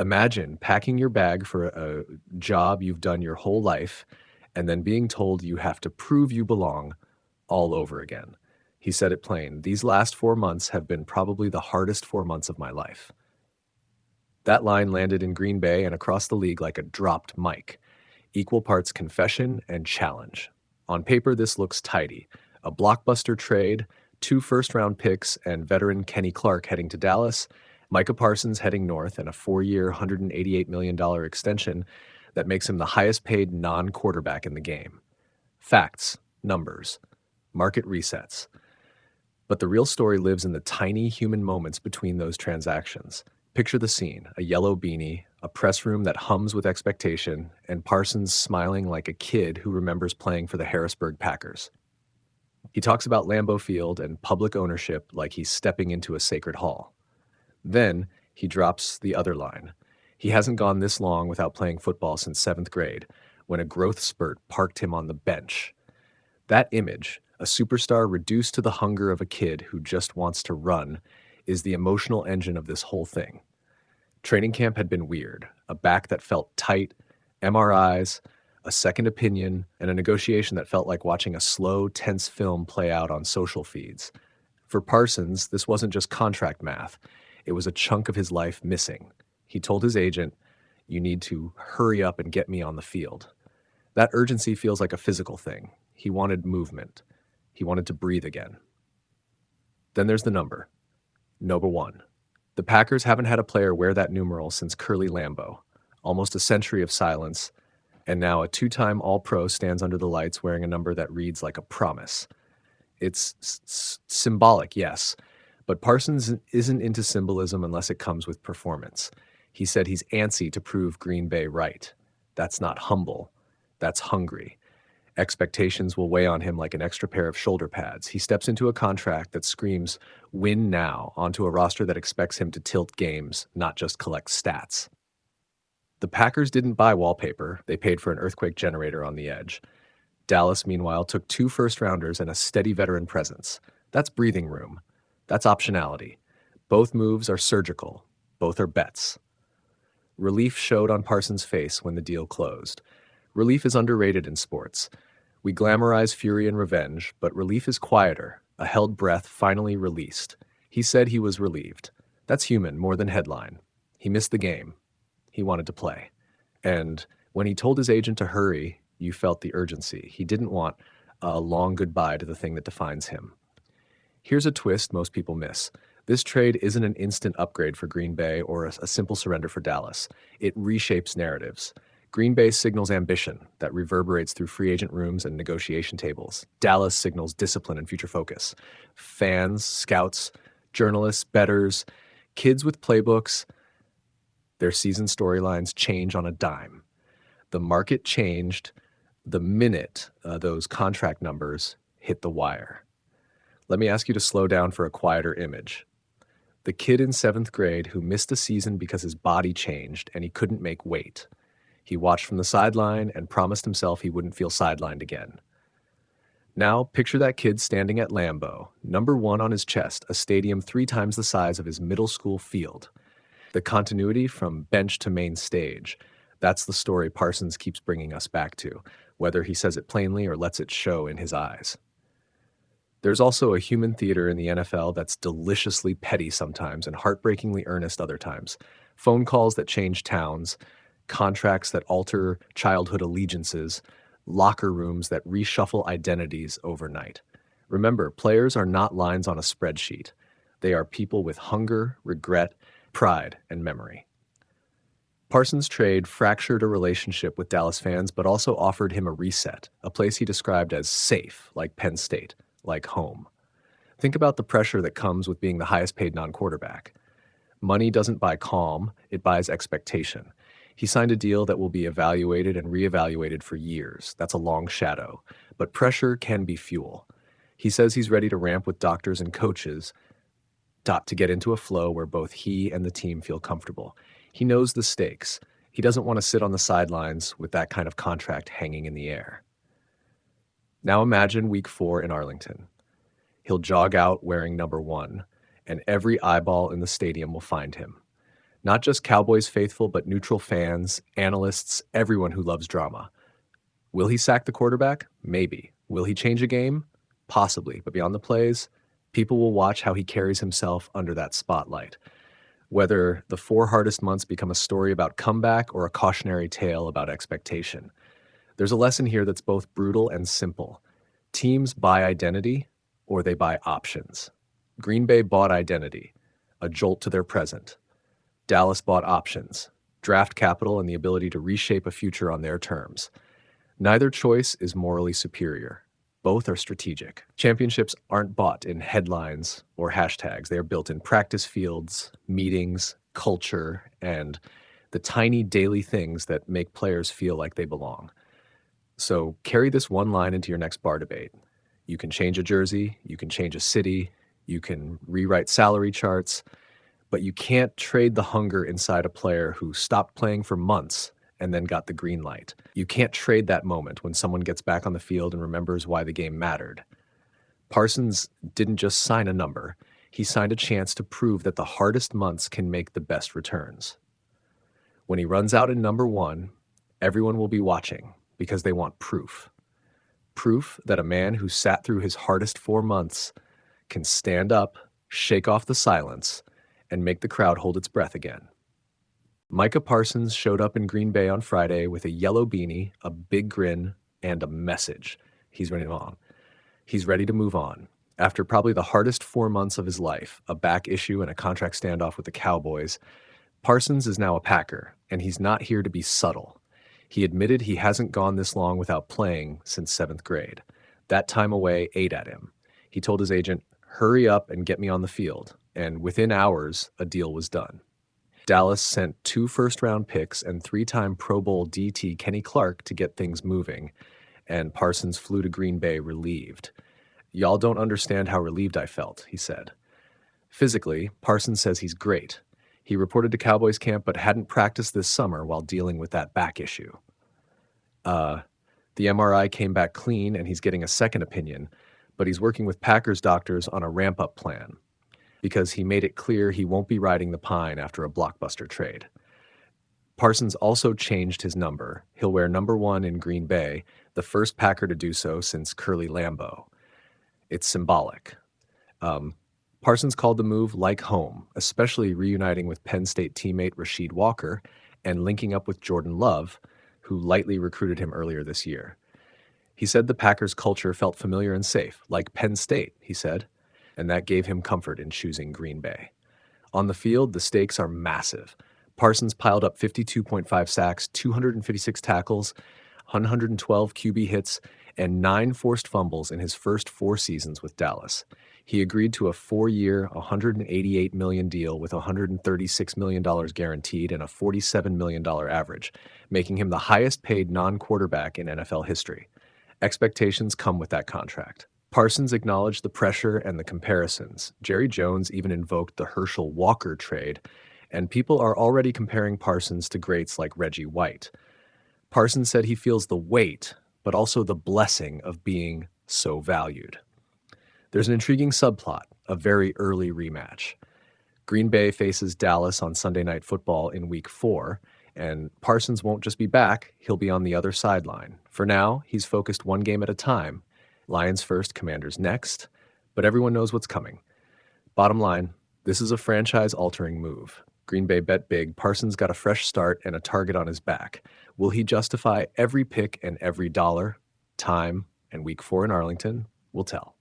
Imagine packing your bag for a job you've done your whole life and then being told you have to prove you belong all over again. He said it plain. These last 4 months have been probably the hardest 4 months of my life. That line landed in Green Bay and across the league like a dropped mic, equal parts confession and challenge. On paper, this looks tidy. A blockbuster trade, 2 first-round picks, and veteran Kenny Clark heading to Dallas, Micah Parsons heading north, and a 4-year, $188 million extension that makes him the highest paid non-quarterback in the game. Facts, numbers, market resets. But the real story lives in the tiny human moments between those transactions. Picture the scene: a yellow beanie, a press room that hums with expectation, and Parsons smiling like a kid who remembers playing for the Harrisburg Packers. He talks about Lambeau Field and public ownership like he's stepping into a sacred hall. Then he drops the other line. He hasn't gone this long without playing football since 7th grade, when a growth spurt parked him on the bench. That image, a superstar reduced to the hunger of a kid who just wants to run, is the emotional engine of this whole thing. Training camp had been weird, a back that felt tight, MRIs, a second opinion, and a negotiation that felt like watching a slow, tense film play out on social feeds. For Parsons, this wasn't just contract math. It was a chunk of his life missing. He told his agent, "You need to hurry up and get me on the field." That urgency feels like a physical thing. He wanted movement. He wanted to breathe again. Then there's the number 1. The Packers haven't had a player wear that numeral since Curly Lambeau. Almost a century of silence, and now a 2-time All-Pro stands under the lights wearing a number that reads like a promise. It's symbolic, yes, but Parsons isn't into symbolism unless it comes with performance. He said he's antsy to prove Green Bay right. That's not humble. That's hungry. Expectations will weigh on him like an extra pair of shoulder pads. He steps into a contract that screams, "Win now," onto a roster that expects him to tilt games, not just collect stats. The Packers didn't buy wallpaper. They paid for an earthquake generator on the edge. Dallas, meanwhile, took 2 first-rounders and a steady veteran presence. That's breathing room. That's optionality. Both moves are surgical. Both are bets. Relief showed on Parsons' face when the deal closed. Relief is underrated in sports. We glamorize fury and revenge, but relief is quieter, a held breath finally released. He said he was relieved. That's human, more than headline. He missed the game. He wanted to play. And when he told his agent to hurry, you felt the urgency. He didn't want a long goodbye to the thing that defines him. Here's a twist most people miss. This trade isn't an instant upgrade for Green Bay or a simple surrender for Dallas. It reshapes narratives. Green Bay signals ambition that reverberates through free agent rooms and negotiation tables. Dallas signals discipline and future focus. Fans, scouts, journalists, bettors, kids with playbooks, their season storylines change on a dime. The market changed the minute those contract numbers hit the wire. Let me ask you to slow down for a quieter image. The kid in 7th grade who missed a season because his body changed and he couldn't make weight. He watched from the sideline and promised himself he wouldn't feel sidelined again. Now, picture that kid standing at Lambeau, number 1 on his chest, a stadium 3 times the size of his middle school field. The continuity from bench to main stage. That's the story Parsons keeps bringing us back to, whether he says it plainly or lets it show in his eyes. There's also a human theater in the NFL that's deliciously petty sometimes and heartbreakingly earnest other times. Phone calls that change towns, contracts that alter childhood allegiances, locker rooms that reshuffle identities overnight. Remember, players are not lines on a spreadsheet. They are people with hunger, regret, pride, and memory. Parsons' trade fractured a relationship with Dallas fans, but also offered him a reset, a place he described as safe, like Penn State, like home. Think about the pressure that comes with being the highest paid non-quarterback. Money doesn't buy calm, it buys expectation. He signed a deal that will be evaluated and reevaluated for years. That's a long shadow. But pressure can be fuel. He says he's ready to ramp with doctors and coaches to get into a flow where both he and the team feel comfortable. He knows the stakes. He doesn't want to sit on the sidelines with that kind of contract hanging in the air. Now imagine week 4 in Arlington. He'll jog out wearing number 1, and every eyeball in the stadium will find him. Not just Cowboys faithful, but neutral fans, analysts, everyone who loves drama. Will he sack the quarterback? Maybe. Will he change a game? Possibly. But beyond the plays, people will watch how he carries himself under that spotlight. Whether the 4 hardest months become a story about comeback or a cautionary tale about expectation. There's a lesson here that's both brutal and simple. Teams buy identity or they buy options. Green Bay bought identity, a jolt to their present. Dallas bought options, draft capital and the ability to reshape a future on their terms. Neither choice is morally superior. Both are strategic. Championships aren't bought in headlines or hashtags. They are built in practice fields, meetings, culture, and the tiny daily things that make players feel like they belong. So carry this one line into your next bar debate. You can change a jersey, you can change a city, you can rewrite salary charts, but you can't trade the hunger inside a player who stopped playing for months and then got the green light. You can't trade that moment when someone gets back on the field and remembers why the game mattered. Parsons didn't just sign a number. He signed a chance to prove that the hardest months can make the best returns. When he runs out in number 1, everyone will be watching because they want proof. Proof that a man who sat through his hardest 4 months can stand up, shake off the silence, and make the crowd hold its breath again. Micah Parsons showed up in Green Bay on Friday with a yellow beanie, a big grin, and a message. He's ready to move on. He's ready to move on. After probably the hardest 4 months of his life, a back issue and a contract standoff with the Cowboys, Parsons is now a Packer, and he's not here to be subtle. He admitted he hasn't gone this long without playing since 7th grade. That time away ate at him. He told his agent, "Hurry up and get me on the field," and within hours, a deal was done. Dallas sent 2 first-round picks and 3-time Pro Bowl DT Kenny Clark to get things moving, and Parsons flew to Green Bay relieved. "Y'all don't understand how relieved I felt," he said. Physically, Parsons says he's great. He reported to Cowboys camp but hadn't practiced this summer while dealing with that back issue. The MRI came back clean and he's getting a second opinion, but he's working with Packers doctors on a ramp-up plan because he made it clear he won't be riding the pine after a Blockbuster trade. Parsons also changed his number. He'll wear number 1 in Green Bay, the first Packer to do so since Curly Lambeau. It's symbolic. Parsons called the move like home, especially reuniting with Penn State teammate Rasheed Walker and linking up with Jordan Love, who lightly recruited him earlier this year. He said the Packers' culture felt familiar and safe, like Penn State, he said, and that gave him comfort in choosing Green Bay. On the field, the stakes are massive. Parsons piled up 52.5 sacks, 256 tackles, 112 QB hits, and 9 forced fumbles in his first 4 seasons with Dallas. He agreed to a 4-year, $188 million deal with $136 million guaranteed and a $47 million average, making him the highest-paid non-quarterback in NFL history. Expectations come with that contract. Parsons acknowledged the pressure and the comparisons. Jerry Jones even invoked the Herschel Walker trade, and people are already comparing Parsons to greats like Reggie White. Parsons said he feels the weight, but also the blessing of being so valued. There's an intriguing subplot, a very early rematch. Green Bay faces Dallas on Sunday Night Football in Week 4, and Parsons won't just be back, he'll be on the other sideline. For now, he's focused one game at a time. Lions first, Commanders next, but everyone knows what's coming. Bottom line, this is a franchise-altering move. Green Bay bet big, Parsons got a fresh start and a target on his back. Will he justify every pick and every dollar? Time and Week 4 in Arlington will tell.